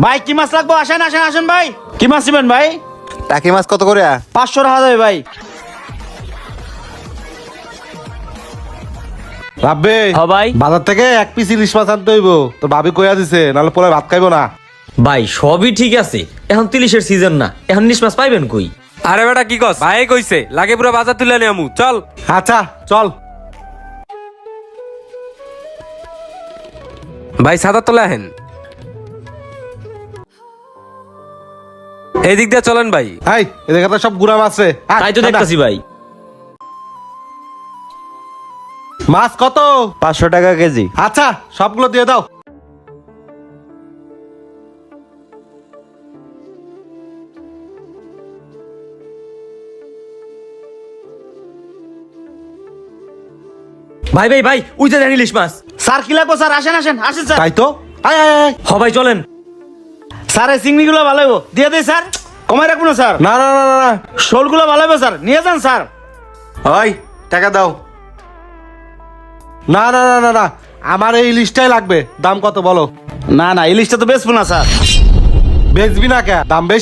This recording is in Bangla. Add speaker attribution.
Speaker 1: ভাই কি মাছ লাগবো? আসেন আসেন আসেন ভাই, কি মাছ নেবেন ভাই?
Speaker 2: টাকি মাছ কত করে?
Speaker 1: 500 টাকা যাবে ভাই।
Speaker 3: রাব্বে
Speaker 4: হ্যাঁ ভাই।
Speaker 3: বাজার থেকে 1 পিস ইলিশ মাছ আনতে হইব, তোর ভাবি কইয়া দিছে, নাহলে পোলা ভাত খাইবো না।
Speaker 4: ভাই সবই ঠিক আছে, এখন তিলিশের সিজন না, এখন ইলিশ মাছ পাইবেন কই?
Speaker 5: আরে বেটা কি কস? ভাই কইছে লাগে পুরো বাজার তুলে নিয়ে আমু, চল।
Speaker 3: আচ্ছা চল।
Speaker 5: ভাই সাদা তোলে আহেন, এই দিক দিয়ে চলেন ভাই।
Speaker 3: এই এদিকে তো সব গুড়া মাছ রে।
Speaker 4: তাই তো দেখতেছি ভাই।
Speaker 3: মাছ কত?
Speaker 1: 500 টাকা কেজি।
Speaker 3: আচ্ছা সবগুলো দিয়ে দাও।
Speaker 4: ভাই ভাই ভাই, ওই যে দেন ইলিশ মাছ।
Speaker 1: স্যার কি লাগবো স্যার? আসেন আসেন আসেন স্যার।
Speaker 3: তাই তো, আয় আয় আয়।
Speaker 4: হ ভাই চলেন।
Speaker 1: স্যার এই চিংড়িগুলো ভালো হইব, দিয়ে দেই স্যার, কমাই রাখবো না স্যার।
Speaker 3: না না না না না।
Speaker 1: শোলগুলো ভালো হইব স্যার, নিয়ে যান স্যার।
Speaker 3: ওই টাকা দাও। না না না না না, আমার এই ইলিশটাই লাগবে। দাম কত বলো?
Speaker 1: না না, ইলিশটা তো বেচবো না স্যার।
Speaker 3: বেচবি না কে? দাম বেশি।